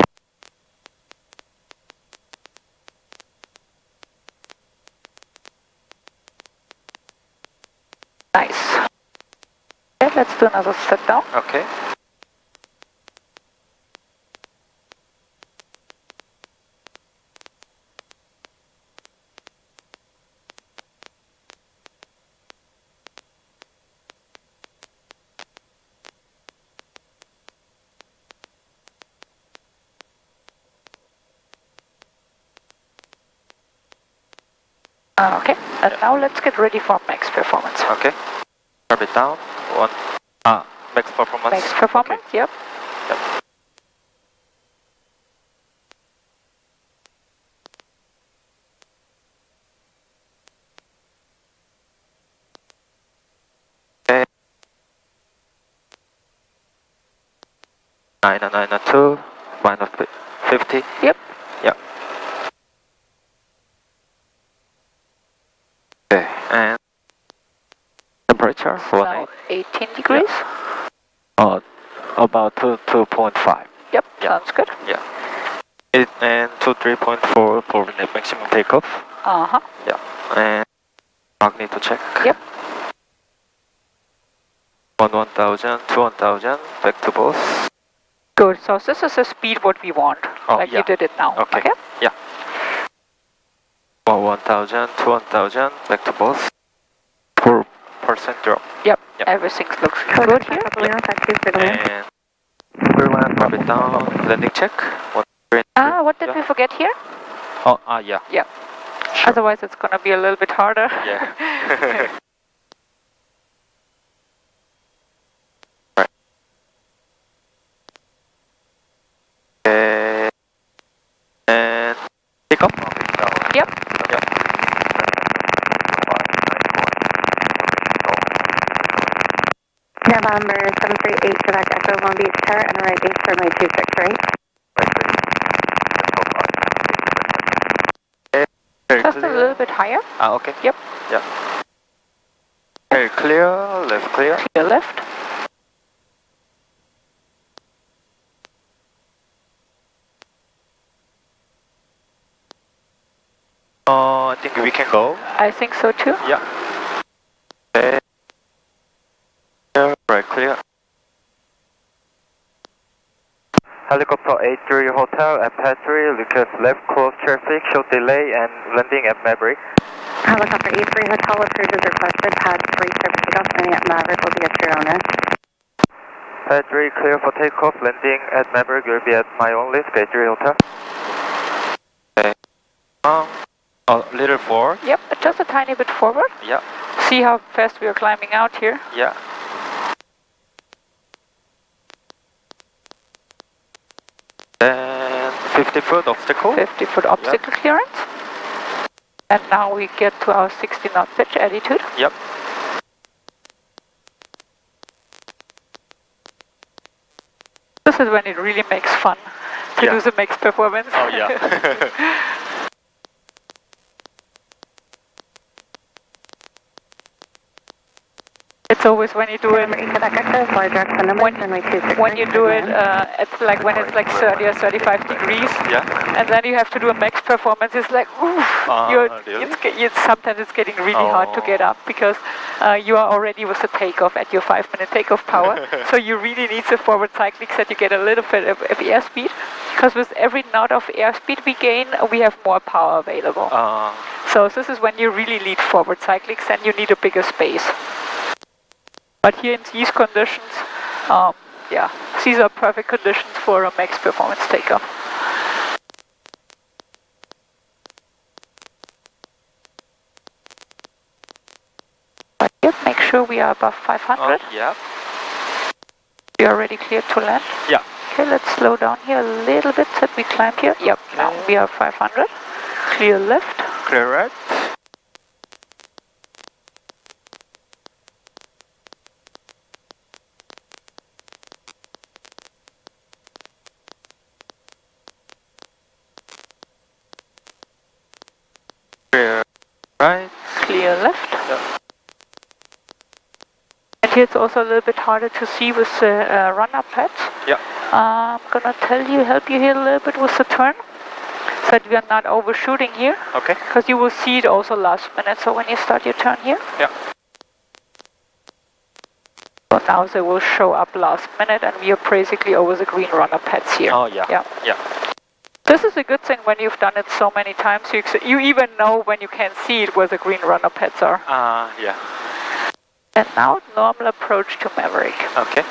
Nice. Okay, let's do another set down. Okay. Okay, and now let's get ready for max performance. Okay. Grab it down. 1. Max performance. Max performance, yep. Yep. Okay. 992 minus 50. Yep. Yep. Okay, and now 18 degrees. About 2.5. Yep, Yeah. sounds good. Yeah. And 3.4 for the maximum takeoff. Uh-huh. Yeah. And magneto check. Yep. 1000, 1000, back to both. Good, so this is the speed what we want, like yeah. you did it now. Okay. Yeah. 1000, 1000, back to both. 4% drop. Yep, Yep. everything looks good here. And clear land, drop it down, landing check. What did we forget here? Yeah. Yeah. Sure. Otherwise it's gonna be a little bit harder. Yeah. And take off. Yep. Yep. November 738 Quebec Echo Long Beach Tower and right base for my 26, right? Just a little bit higher. Okay. Yep. Yeah. Very clear, left clear. Clear left. I think we can go. I think so too. Yeah. Okay. Right, clear. Helicopter 83 Hotel at Pass 3, request left, close traffic, show delay and landing at Maverick. Helicopter 83 Hotel approved as requested. Pad 3 for takeoff. Landing at Maverick will be at your owner. Pad 3 clear for takeoff, landing at Maverick will be at my only, Pad 3 Hotel. Okay. A little forward. Yep, just a tiny bit forward. Yeah. See how fast we are climbing out here. Yeah. Then 50-foot obstacle. 50-foot obstacle clearance. And now we get to our 60 knot pitch altitude. Yep. This is when it really makes fun to do the max performance. Oh yeah. It's always when you do it. When you do it, it's like when it's like 30 or 35 degrees. Yeah. And then you have to do a max performance. It's like, oof, really? sometimes it's getting really hard to get up because you are already with the takeoff at your 5-minute takeoff power. So you really need the forward cyclics that you get a little bit of airspeed. Because with every knot of airspeed we gain, we have more power available. So this is when you really need forward cyclics and you need a bigger space. But here in these conditions, these are perfect conditions for a max performance takeoff. But yep, make sure we are above 500. Yeah. We are already cleared to land. Yeah. Okay, let's slow down here a little bit so we climb here. Yep, now we are 500. Clear left. Clear right. Clear right. Clear left. Yeah. And here it's also a little bit harder to see with the run-up pads. Yeah. I'm gonna help you here a little bit with the turn, so that we are not overshooting here. Okay. Because you will see it also last minute, so when you start your turn here. Yeah. So now they will show up last minute and we are basically over the green run-up pads here. Oh yeah. Yeah. Yeah. This is a good thing when you've done it so many times, you even know when you can see it where the green run-up pads are. Yeah. And now normal approach to Maverick. Okay.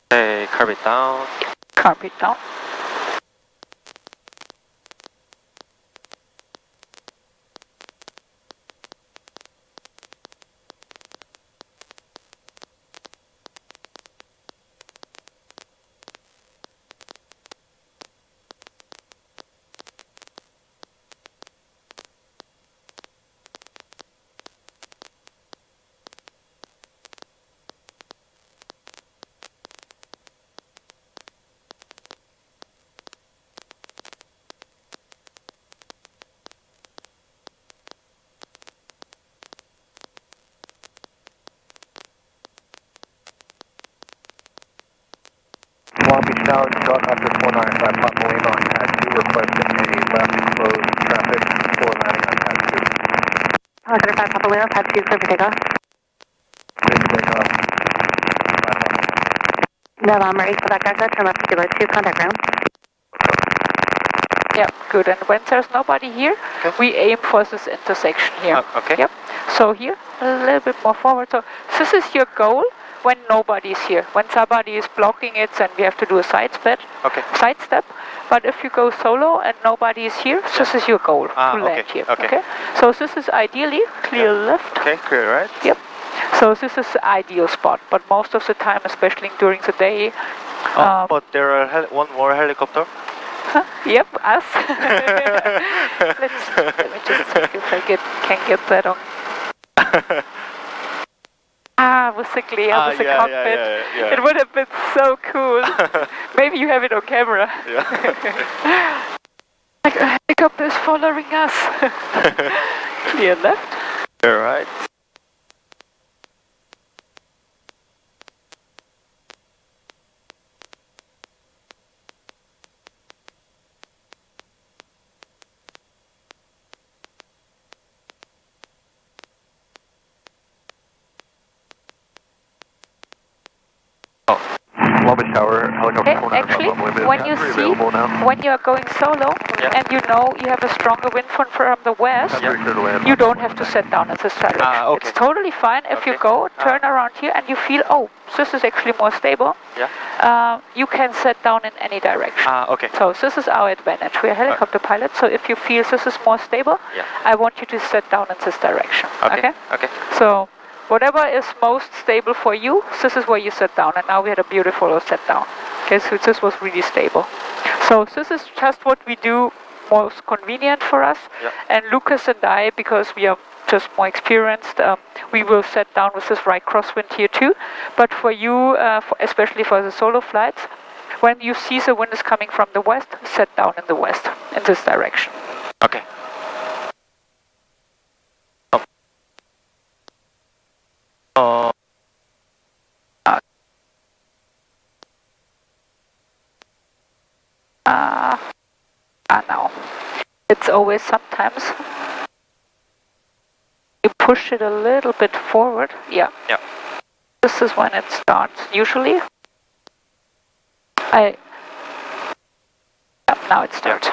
Hey, curve it down. Curve it down. Long Beach Tower, helicopter 495 Papa Lima on pad 2, requesting a left closed traffic for landing on pad 2. Helicopter 5 Papa Lima, pad 2, clear for takeoff. Clear for takeoff. No, I'm ready for that Gaga, turn left to 2, contact ground. Yeah, good. And when there's nobody here, we aim for this intersection here. Okay. Yep. So here, a little bit more forward. So this is your goal when nobody's here. When somebody is blocking it, then we have to do a sidestep. Okay. Sidestep. But if you go solo and nobody is here, this is your goal to land here. Okay. So this is ideally clear left. Okay, clear right. Yep. So this is the ideal spot. But most of the time, especially during the day. But there are one more helicopter. Yep, us. Let me just check if I can get that on. With the glare, with the cockpit. Yeah. It would have been so cool. Maybe you have it on camera. Yeah. Like a helicopter is following us. Clear left. Clear right. Long Beach Tower, helicopter 495 Actually, Papa Lima. when you see, when you are going solo, and you know you have a stronger wind from the west, you don't have to set down in this direction. Okay. It's totally fine if you go, turn around here, and you feel, oh, this is actually more stable. Yeah. You can set down in any direction. Okay. So this is our advantage. We are helicopter pilots, so if you feel this is more stable, I want you to set down in this direction. Okay. So whatever is most stable for you, this is where you sit down. And now we had a beautiful set down. Okay, so this was really stable. So this is just what we do most convenient for us. And Lucas and I, because we are just more experienced, we will set down with this right crosswind here too. But for you, especially for the solo flights, when you see the wind is coming from the west, set down in the west, in this direction. Okay. Now. It's always sometimes you push it a little bit forward. Yeah. This is when it starts. Usually, now it starts.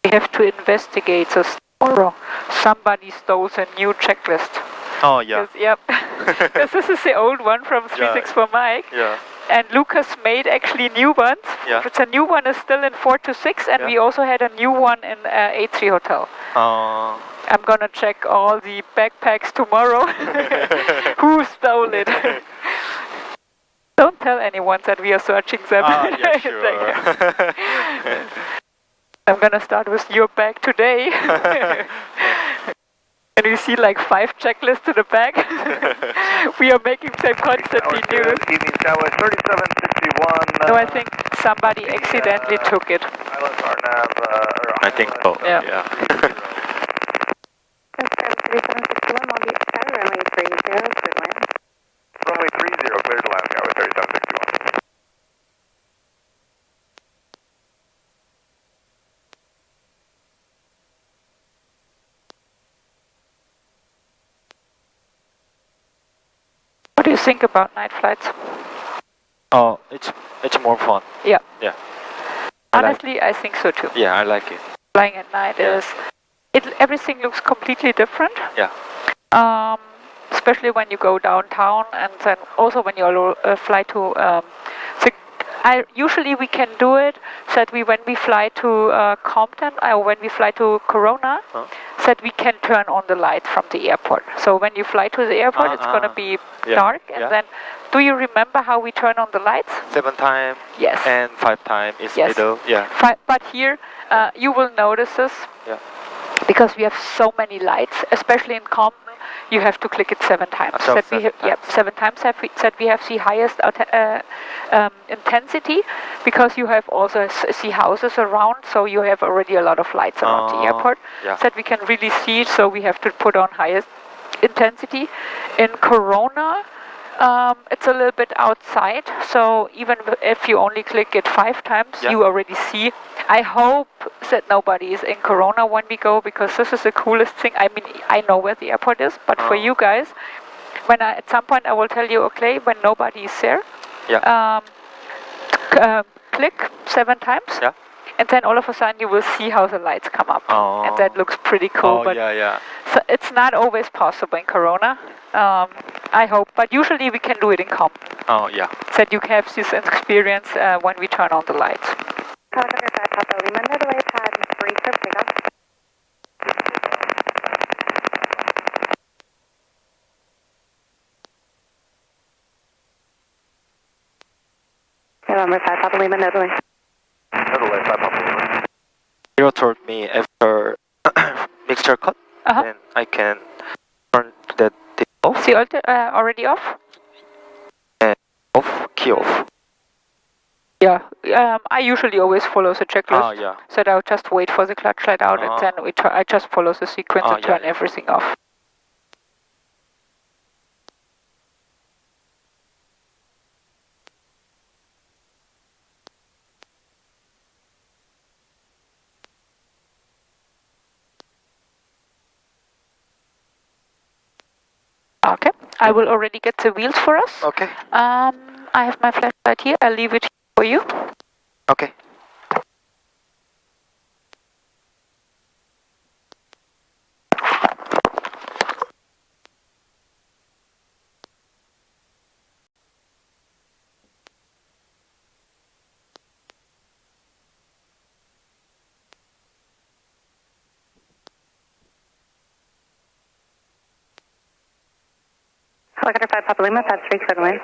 We have to investigate this tomorrow. Somebody stole a new checklist. Oh yeah. Yep. Because this is the old one from 364 Mike. Yeah. And Lucas made actually new ones. Yeah. The new one is still in 426, and we also had a new one in A3 Hotel. I'm gonna check all the backpacks tomorrow. Who stole it? Don't tell anyone that we are searching them. Yeah, sure. I'm gonna start with your bag today. And you see like 5 checklists to the back. We are making them constantly new. Evening Tower 3761. No, I think somebody accidentally took it. I think so. Yeah. Runway 30, clear to land, Tower 3761. What do you think about night flights? Oh, it's more fun. Yeah. Yeah. Honestly, I think so too. Yeah, I like it. Flying at night is, everything looks completely different. Yeah. Especially when you go downtown, and then also when you fly to. Usually we can do it that when we fly to Compton or when we fly to Corona, that we can turn on the light from the airport. So when you fly to the airport, it's going to be dark, and then. Do you remember how we turn on the lights? 7 times. Yes. And 5 times is middle. Yeah. But here you will notice this. Yeah. because we have so many lights, especially in COM, you have to click it 7 times. So That seven we have, times. 7 times that we have the highest intensity, because you have also see houses around, so you have already a lot of lights around the airport. Yeah. That we can really see, so we have to put on highest intensity. In Corona, it's a little bit outside, so even if you only click it 5 times, Yeah. you already see. I hope that nobody is in Corona when we go, because this is the coolest thing. I mean, I know where the airport is, but for you guys, when at some point I will tell you, okay, when nobody is there, Yeah. click 7 times, Yeah. and then all of a sudden you will see how the lights come up, and that looks pretty cool. Oh, but yeah. so it's not always possible in Corona. I hope, but usually we can do it in COM. Oh, yeah. That you have this experience when we turn on the lights. Helicopter 5 Papa Lima, Norway pad 3 for takeoff. November 5 Papa Lima, Norway. Norway 5 Papa Lima. Hero told me after mixture cut, then I can turn that thing off. See, already off? And off, key off. Yeah, I usually always follow the checklist. Oh, yeah. So I'll just wait for the clutch light out, and then I just follow the sequence and turn everything off. Okay, I will already get the wheels for us. Okay. I have my flashlight here. I'll leave it here for you. Okay. Helicopter 5 Papa Lima, pad 3 clear to land.